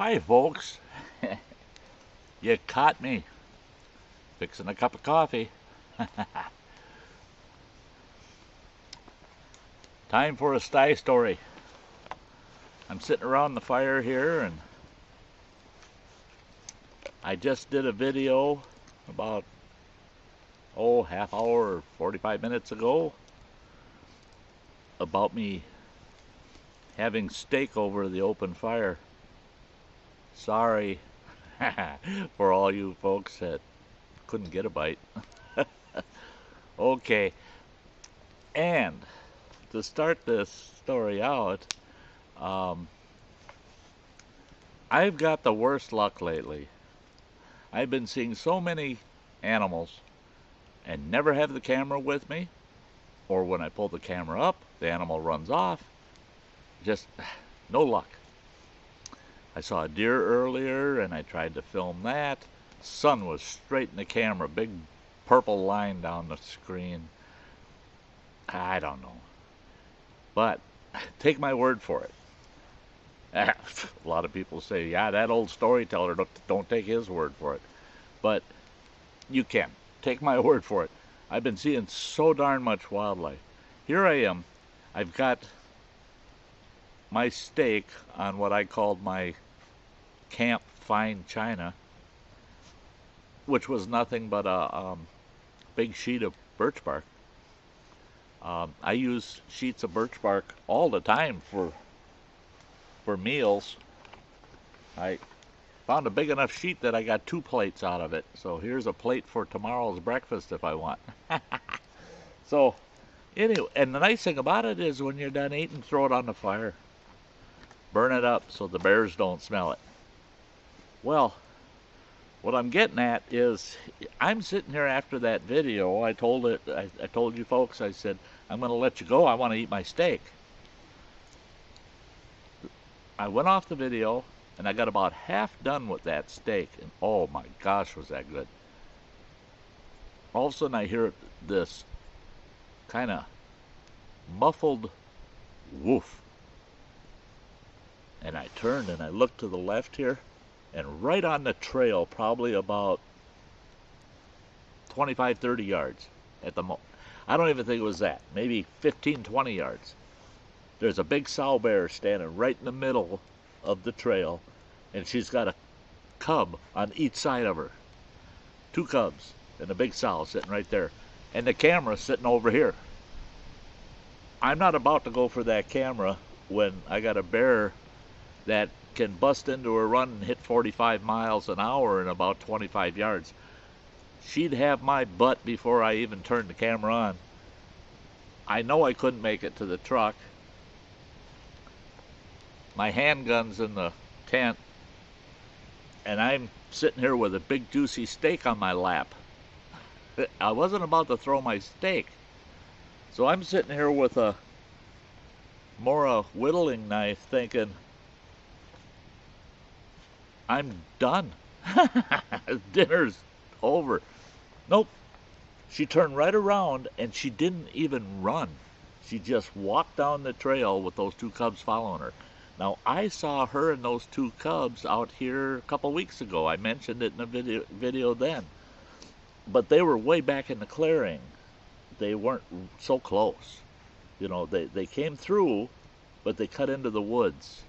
Hi, folks. You caught me fixing a cup of coffee. Time for a Sty Story. I'm sitting around the fire here, and I just did a video about, half hour or 45 minutes ago about me having steak over the open fire. Sorry for all you folks that couldn't get a bite. Okay, and to start this story out, I've got the worst luck lately. I've been seeing so many animals and never have the camera with me, or when I pull the camera up, the animal runs off. Just no luck. I saw a deer earlier and I tried to film that. Sun was straight in the camera, big purple line down the screen. I don't know. But take my word for it. A lot of people say, yeah, that old storyteller, don't take his word for it. But you can. Take my word for it. I've been seeing so darn much wildlife. Here I am. I've got my steak on what I called my camp fine china, which was nothing but a big sheet of birch bark. I use sheets of birch bark all the time for meals. I found a big enough sheet that I got 2 plates out of it. So here's a plate for tomorrow's breakfast if I want. So anyway, and the nice thing about it is when you're done eating, throw it on the fire. Burn it up so the bears don't smell it. Well, what I'm getting at is I'm sitting here after that video. I told you folks, I said, I'm going to let you go. I want to eat my steak. I went off the video and I got about half done with that steak, and oh my gosh, was that good. All of a sudden I hear this kind of muffled woof. And I turned and I looked to the left here, and right on the trail, probably about 25, 30 yards at the most. I don't even think it was that. Maybe 15, 20 yards. There's a big sow bear standing right in the middle of the trail, and she's got a cub on each side of her. 2 cubs and a big sow sitting right there. And the camera sitting over here. I'm not about to go for that camera when I got a bear that can bust into a run and hit 45 miles an hour in about 25 yards. She'd have my butt before I even turned the camera on. I know I couldn't make it to the truck. My handgun's in the tent, and I'm sitting here with a big juicy steak on my lap. I wasn't about to throw my steak. So I'm sitting here with a whittling knife thinking, I'm done. Dinner's over. Nope. She turned right around and she didn't even run. She just walked down the trail with those 2 cubs following her. Now, I saw her and those 2 cubs out here a couple weeks ago. I mentioned it in a video then. But they were way back in the clearing. They weren't so close. You know, they came through, but they cut into the woods.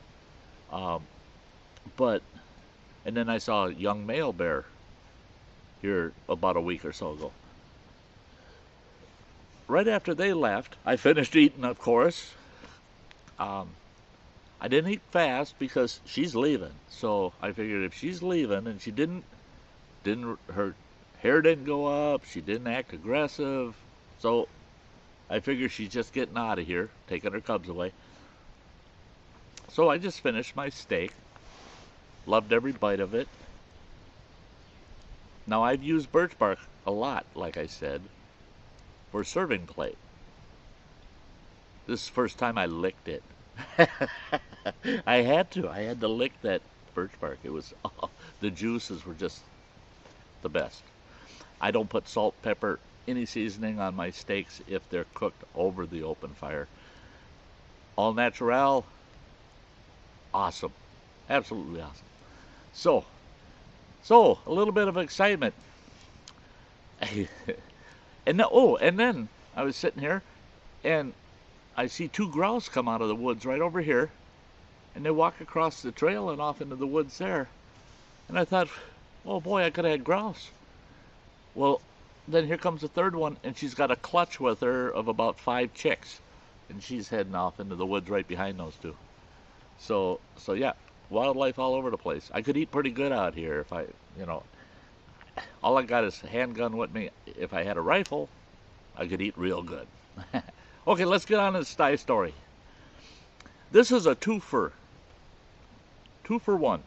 And then I saw a young male bear here about a week or so ago. Right after they left, I finished eating, of course. I didn't eat fast because she's leaving. So I figured if she's leaving and she her hair didn't go up, she didn't act aggressive. So I figured she's just getting out of here, taking her cubs away. So I just finished my steak. Loved every bite of it. Now, I've used birch bark a lot, like I said, for serving plate. This is the first time I licked it. I had to lick that birch bark. It was, the juices were just the best. I don't put salt, pepper, any seasoning on my steaks if they're cooked over the open fire. All natural, awesome. Absolutely awesome. So, a little bit of excitement. And then I was sitting here, and I see two grouse come out of the woods right over here, and they walk across the trail and off into the woods there. And I thought, oh boy, I could have had grouse. Well, then here comes the third one, and she's got a clutch with her of about 5 chicks, and she's heading off into the woods right behind those two. So yeah, wildlife all over the place. I could eat pretty good out here if all I got is a handgun with me. If I had a rifle, I could eat real good. Okay, let's get on to the Sty Story. This is a twofer. 2-for-1.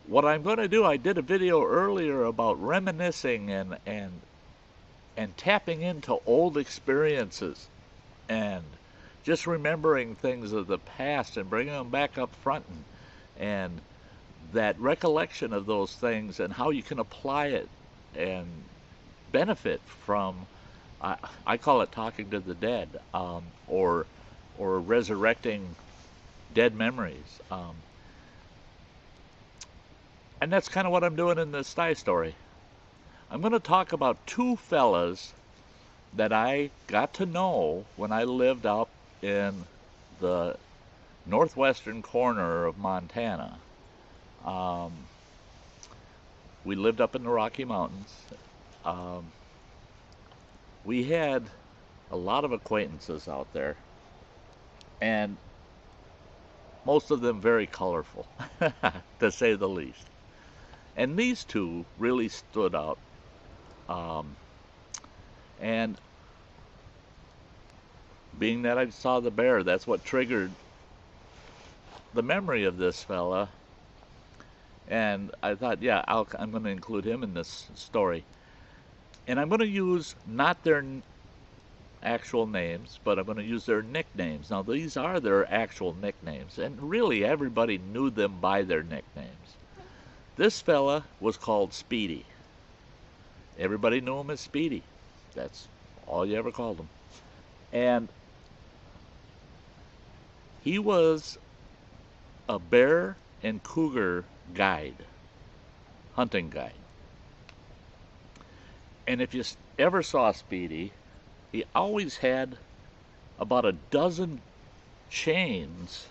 What I'm going to do, I did a video earlier about reminiscing and tapping into old experiences and just remembering things of the past and bringing them back up front, and that recollection of those things and how you can apply it and benefit from, I call it talking to the dead, or resurrecting dead memories. And that's kind of what I'm doing in this Sty Story. I'm going to talk about 2 fellas that I got to know when I lived up in the northwestern corner of Montana. We lived up in the Rocky Mountains. We had a lot of acquaintances out there, and most of them very colorful, to say the least. And these 2 really stood out. And being that I saw the bear, that's what triggered the memory of this fella. And I thought, yeah, I'm going to include him in this story. And I'm going to use not their actual names, but I'm going to use their nicknames. Now, these are their actual nicknames, and really everybody knew them by their nicknames. This fella was called Speedy. Everybody knew him as Speedy. That's all you ever called him. And he was a bear and cougar guide, hunting guide. And if you ever saw Speedy, he always had about a dozen chains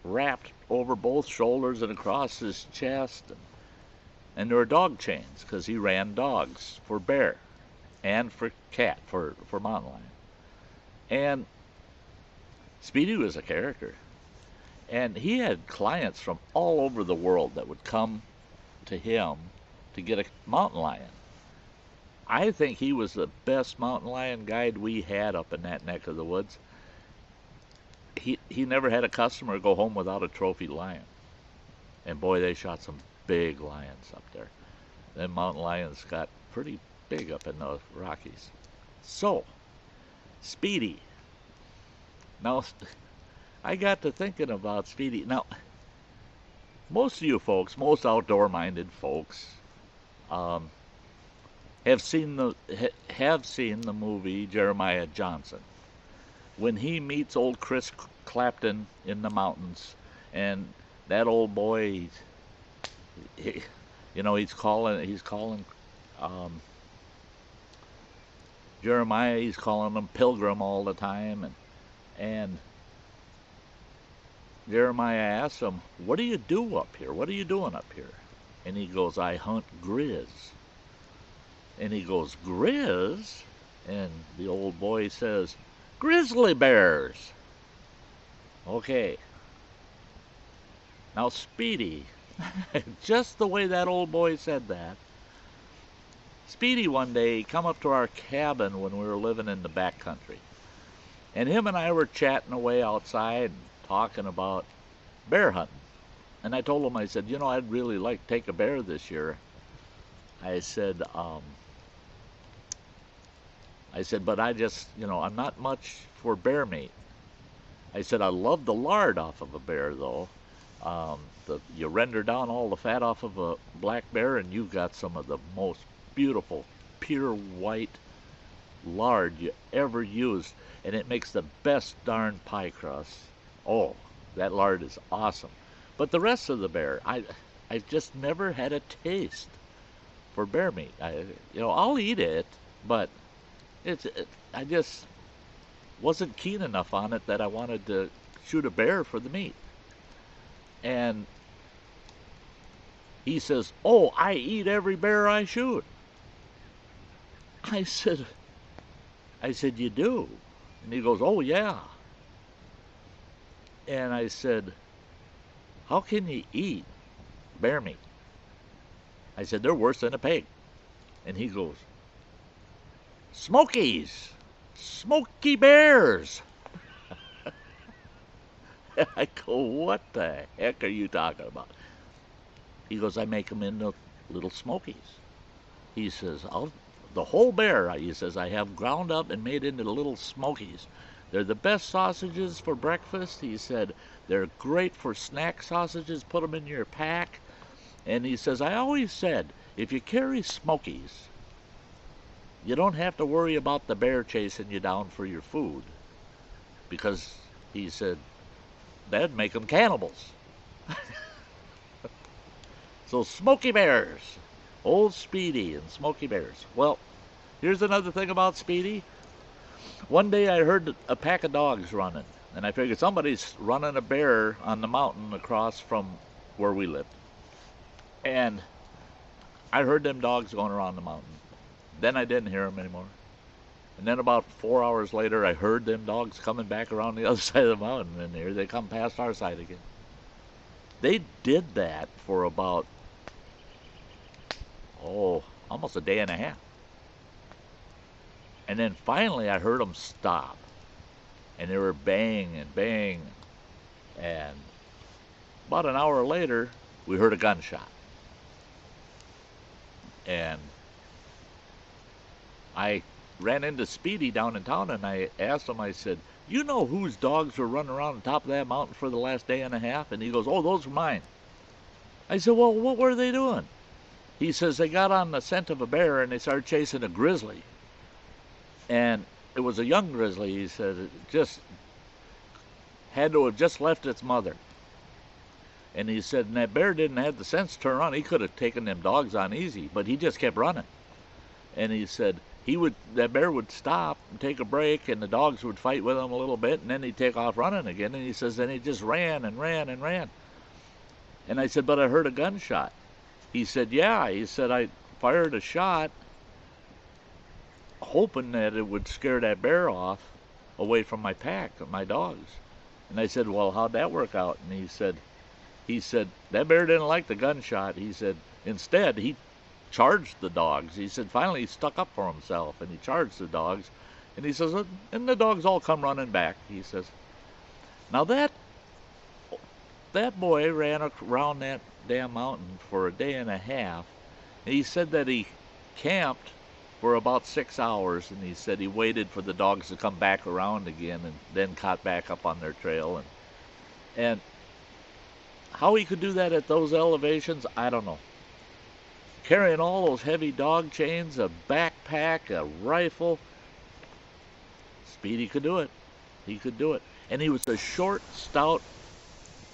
wrapped over both shoulders and across his chest. And there were dog chains, because he ran dogs for bear and for cat, for mountain lion. And Speedy was a character. And he had clients from all over the world that would come to him to get a mountain lion. I think he was the best mountain lion guide we had up in that neck of the woods. He never had a customer go home without a trophy lion. And boy, they shot some big lions up there. Them mountain lions got pretty big up in the Rockies. So, Speedy. Now, I got to thinking about Speedy. Now, most of you folks, most outdoor-minded folks, have seen the movie Jeremiah Johnson. When he meets old Chris Clapton in the mountains, and that old boy, he's calling Jeremiah, he's calling him Pilgrim all the time, and Jeremiah asks him, "What do you do up here? What are you doing up here?" And he goes, "I hunt grizz." And he goes, "Grizz?" And the old boy says, "Grizzly bears." Okay. Now Speedy, just the way that old boy said that, Speedy one day come up to our cabin when we were living in the back country. And him and I were chatting away outside and talking about bear hunting. And I told him, I said, I'd really like to take a bear this year. I said, but I just, I'm not much for bear meat. I said, I love the lard off of a bear, though. You render down all the fat off of a black bear, and you've got some of the most beautiful, pure white lard you ever used, and it makes the best darn pie crust. Oh, that lard is awesome. But the rest of the bear, I just never had a taste for bear meat. I'll eat it, but I just wasn't keen enough on it that I wanted to shoot a bear for the meat. And he says, "Oh, I eat every bear I shoot." I said, "You do?" And he goes, "Oh, yeah." And I said, "How can you eat bear meat?" I said, "They're worse than a pig." And he goes, "Smokies! Smoky bears!" I go, "What the heck are you talking about?" He goes, "I make them into little smokies." He says, "The whole bear," he says, "I have ground up and made into little smokies. They're the best sausages for breakfast." He said, "They're great for snack sausages. Put them in your pack." And he says, "I always said, if you carry smokies, you don't have to worry about the bear chasing you down for your food. Because," he said, "that'd make them cannibals." So Smoky Bears, old Speedy and Smoky Bears. Well, here's another thing about Speedy. One day I heard a pack of dogs running, and I figured somebody's running a bear on the mountain across from where we lived. And I heard them dogs going around the mountain. Then I didn't hear them anymore. And then about 4 hours later, I heard them dogs coming back around the other side of the mountain, and here they come past our side again. They did that for about, almost a day and a half. And then finally I heard them stop. And they were baying and baying. And about an hour later, we heard a gunshot. And I ran into Speedy down in town, and I asked him, I said, "You know whose dogs were running around the top of that mountain for the last day and a half?" And he goes, "Oh, those were mine." I said, "Well, what were they doing?" He says, "They got on the scent of a bear and they started chasing a grizzly. And it was a young grizzly," he said. "It just had to have just left its mother." And he said, "And that bear didn't have the sense to turn around. He could have taken them dogs on easy, but he just kept running." And he said that bear would stop and take a break, and the dogs would fight with him a little bit, and then he'd take off running again. And he says, then he just ran and ran and ran. And I said, "But I heard a gunshot." He said, "Yeah." He said, "I fired a shot hoping that it would scare that bear off away from my pack, my dogs." And I said, "Well, how'd that work out?" And he said, "That bear didn't like the gunshot." He said, "Instead, he charged the dogs." He said, "Finally, he stuck up for himself, and he charged the dogs." And he says, "And the dogs all come running back." He says, "Now that boy ran around that damn mountain for a day and a half. And he said that he camped for about 6 hours, and he said he waited for the dogs to come back around again and then caught back up on their trail. And how he could do that at those elevations, I don't know. Carrying all those heavy dog chains, a backpack, a rifle. Speedy could do it. He could do it. And he was a short, stout.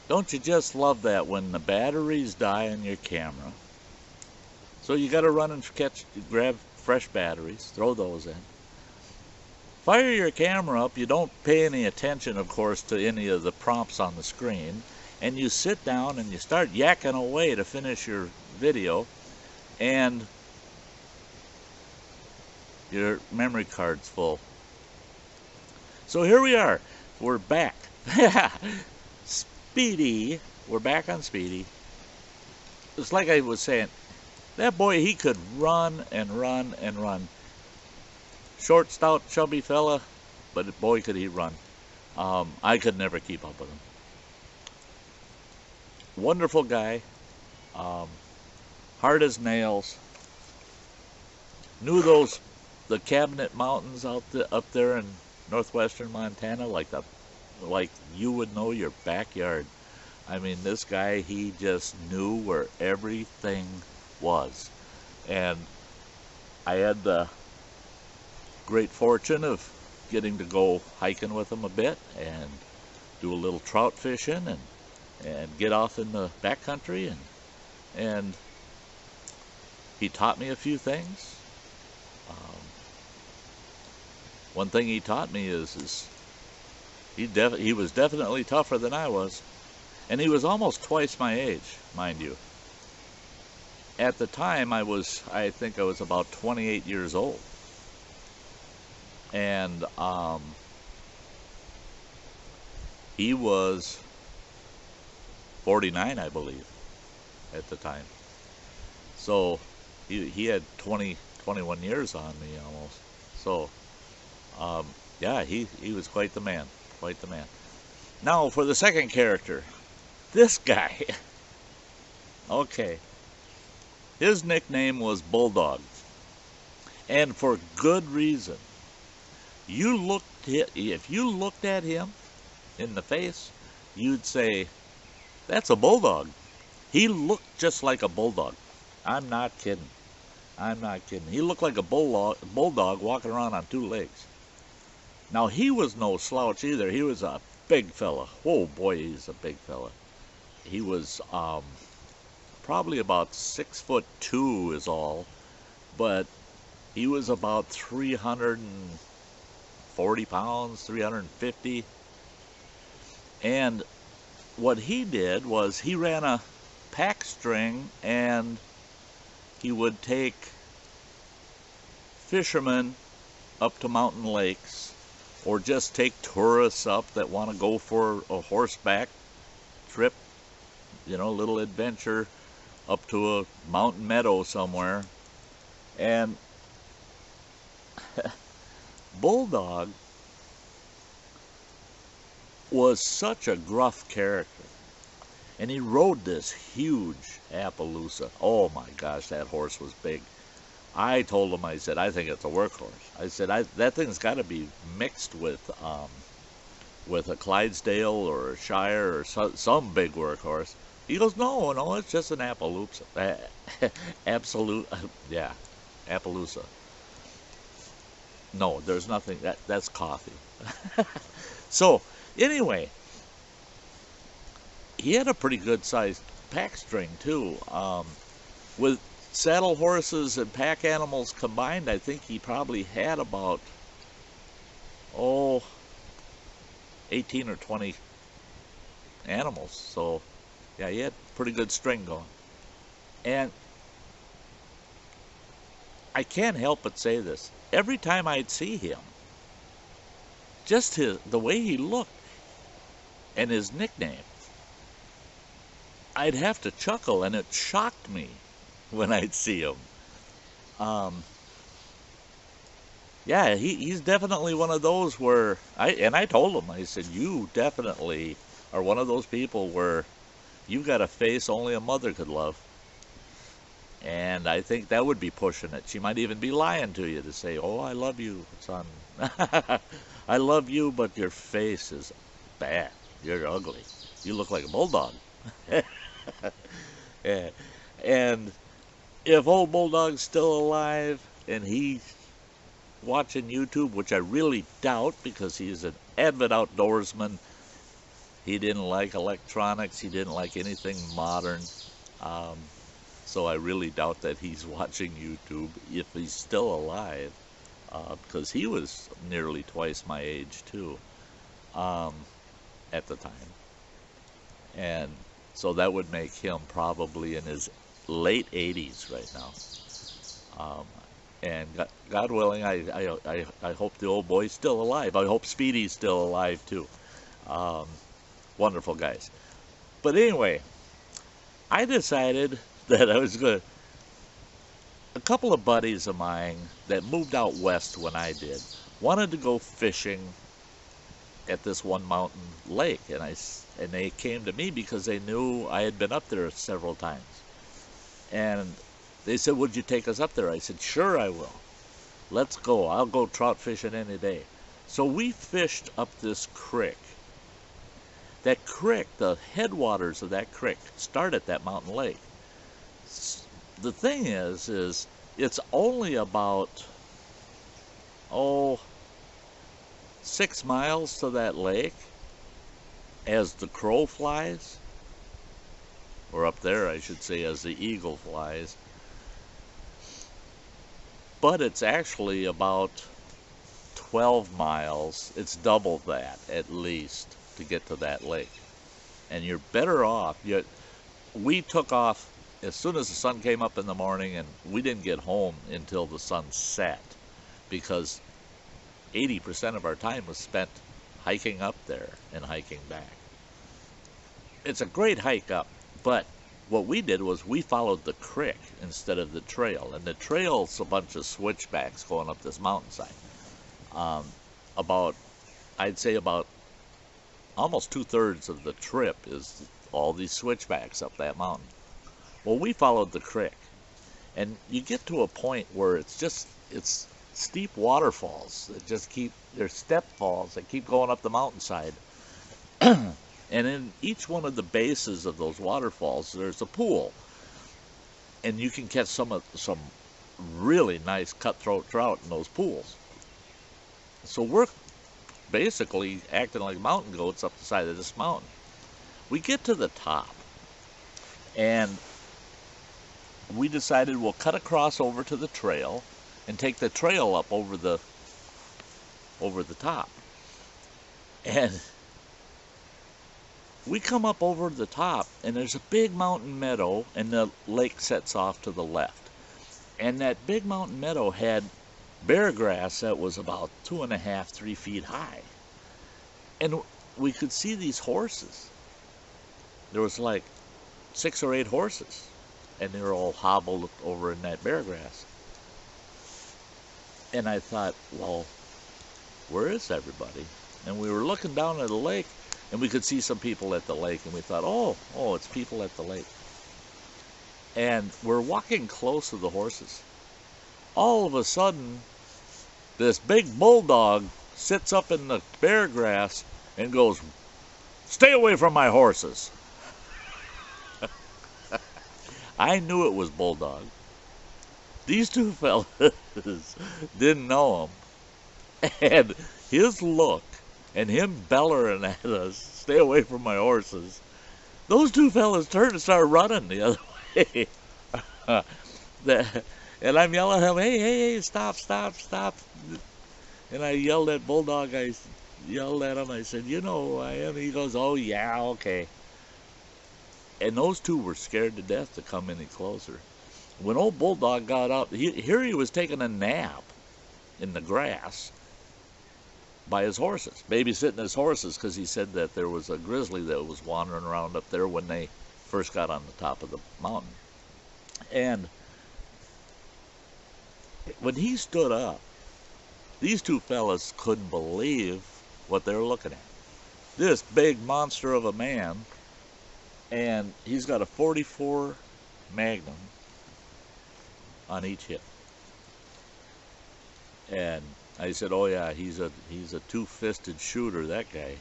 Don't you just love that when the batteries die on your camera? So you got to run and grab fresh batteries, throw those in. Fire your camera up. You don't pay any attention, of course, to any of the prompts on the screen. And you sit down and you start yakking away to finish your video. And your memory card's full. So here we are. We're back. Speedy. We're back on Speedy. It's like I was saying, that boy, he could run and run and run. Short, stout, chubby fella, but boy, could he run. I could never keep up with him. Wonderful guy. Hard as nails. Knew the Cabinet Mountains up there in northwestern Montana like you would know your backyard. I mean, this guy, he just knew where everything was. And I had the great fortune of getting to go hiking with him a bit and do a little trout fishing and and get off in the backcountry, and he taught me a few things. Um, One thing he taught me is he was definitely tougher than I was, and he was almost twice my age, mind you. At the time, I think I was about 28 years old, and he was 49, I believe, at the time. So he had 21 years on me almost. So yeah, he was quite the man, quite the man. Now for the second character, this guy. Okay, his nickname was Bulldog, and for good reason. If you looked at him in the face, you'd say, "That's a bulldog." He looked just like a bulldog. I'm not kidding. I'm not kidding. He looked like a bulldog walking around on two legs. Now, he was no slouch either. He was a big fella. Oh, boy, he's a big fella. He was probably about 6'2" is all, but he was about 340 pounds, 350. And what he did was he ran a pack string, and he would take fishermen up to mountain lakes, or just take tourists up that want to go for a horseback trip, a little adventure up to a mountain meadow somewhere. And Bulldog was such a gruff character. And he rode this huge Appaloosa. Oh my gosh, that horse was big. I told him, I said, I think it's a workhorse. I said, that thing's got to be mixed with a Clydesdale or a Shire or some big workhorse. He goes, no, it's just an Appaloosa. Yeah, Appaloosa. No, there's nothing. That's coffee. So, anyway, he had a pretty good sized pack string too. With saddle horses and pack animals combined, I think he probably had about 18 or 20 animals. So yeah, he had pretty good string going. And I can't help but say this. Every time I'd see him, just the way he looked and his nickname, I'd have to chuckle, and it shocked me when I'd see him. Yeah, he's definitely one of those where I told him, I said, you definitely are one of those people where you've got a face only a mother could love. And I think that would be pushing it. She might even be lying to you to say, "Oh, I love you, son. I love you, but your face is bad. You're ugly. You look like a bulldog." And if old Bulldog's still alive and he's watching YouTube, which I really doubt because he's an avid outdoorsman, he didn't like electronics, he didn't like anything modern. So I really doubt that he's watching YouTube if he's still alive, because he was nearly twice my age too at the time. And so that would make him probably in his late 80s right now. And God willing, I hope the old boy's still alive. I hope Speedy's still alive too. Wonderful guys. But anyway, I decided that I was going to... A couple of buddies of mine that moved out west when I did wanted to go fishing at this one mountain lake, and they came to me because they knew I had been up there several times. And they said, "Would you take us up there?" I said, "Sure, I will. Let's go. I'll go trout fishing any day." So we fished up this creek. That creek, the headwaters of that creek, start at that mountain lake. The thing is it's only about 6 miles to that lake as the crow flies. or up there, I should say, as the eagle flies. But it's actually about 12 miles. It's double that, at least, to get to that lake. And you're better off. We took off as soon as the sun came up in the morning, and we didn't get home until the sun set, because 80% of our time was spent hiking up there and hiking back. It's a great hike up, but what we did was we followed the creek instead of the trail. And the trail's a bunch of switchbacks going up this mountainside. I'd say about almost 2/3 of the trip is all these switchbacks up that mountain. Well, we followed the creek, and you get to a point where it's steep waterfalls that they're step falls that keep going up the mountainside. And in each one of the bases of those waterfalls, there's a pool, and you can catch some really nice cutthroat trout in those pools. So we're basically acting like mountain goats up the side of this mountain. We get to the top, and we decided we'll cut across over to the trail and take the trail up over the top. And we come up over the top, and there's a big mountain meadow, and the lake sets off to the left. And that big mountain meadow had bear grass that was about 2.5, 3 feet high. And we could see these horses. There was like 6 or 8 horses, and they were all hobbled over in that bear grass. And I thought, well, where is everybody? And we were looking down at the lake, and we could see some people at the lake, and we thought, oh, it's people at the lake. And we're walking close to the horses. All of a sudden, this big bulldog sits up in the bear grass and goes, "Stay away from my horses." I knew it was Bulldog. These two fellas didn't know him. And his look and him bellowing at us, "Stay away from my horses," those two fellas turned and started running the other way. And I'm yelling at him, hey, stop. And I yelled at Bulldog, I said, "You know who I am?" He goes, "Oh, yeah, okay." And those two were scared to death to come any closer. When old Bulldog got up, he was taking a nap in the grass by his horses, babysitting his horses, because he said that there was a grizzly that was wandering around up there when they first got on the top of the mountain. And when he stood up, these two fellas couldn't believe what they were looking at. This big monster of a man, and he's got a .44 Magnum on each hip. And I said, "Oh yeah, he's a two-fisted shooter, that guy."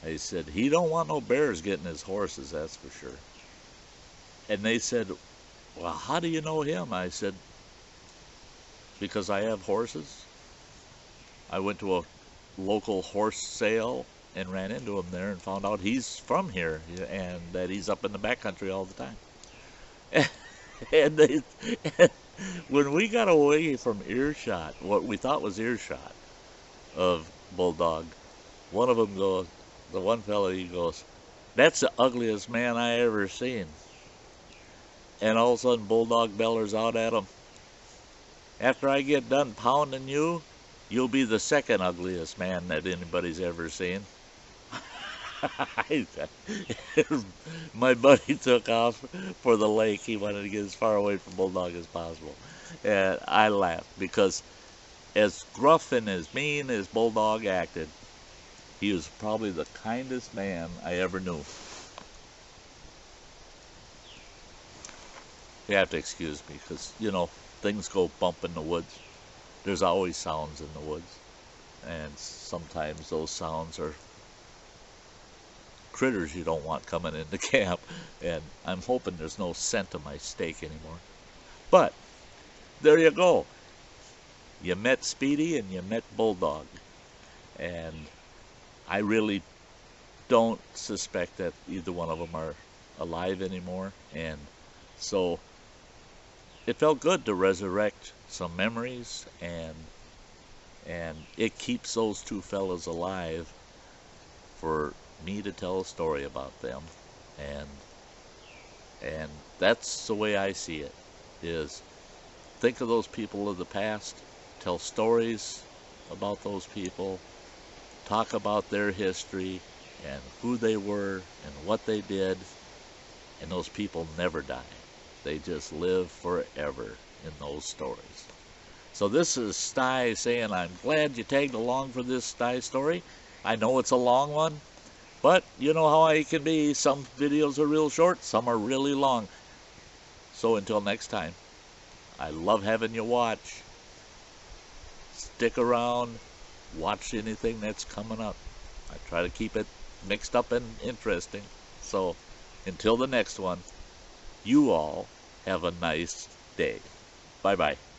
I said, "He don't want no bears getting his horses, that's for sure." And they said, "Well, how do you know him?" I said, "Because I have horses. I went to a local horse sale and ran into him there and found out he's from here and that he's up in the backcountry all the time." And when we got away from earshot, what we thought was earshot of Bulldog, one of them goes, the one fella, he goes, "That's the ugliest man I ever seen." And all of a sudden Bulldog bellers out at him, "After I get done pounding you, you'll be the second ugliest man that anybody's ever seen." My buddy took off for the lake. He wanted to get as far away from Bulldog as possible. And I laughed, because as gruff and as mean as Bulldog acted, he was probably the kindest man I ever knew. You have to excuse me, because, things go bump in the woods. There's always sounds in the woods. And sometimes those sounds are critters you don't want coming into camp. And I'm hoping there's no scent of my steak anymore. But there you go. You met Speedy and you met Bulldog. And I really don't suspect that either one of them are alive anymore, and so it felt good to resurrect some memories, and it keeps those two fellas alive for me to tell a story about them, and and that's the way I see it, is think of those people of the past, tell stories about those people, talk about their history and who they were and what they did, and those people never die. They just live forever in those stories. So this is Sty saying I'm glad you tagged along for this Sty story. I know it's a long one, but you know how I can be. Some videos are real short, some are really long. So until next time, I love having you watch. Stick around, watch anything that's coming up. I try to keep it mixed up and interesting. So until the next one, you all have a nice day. Bye-bye.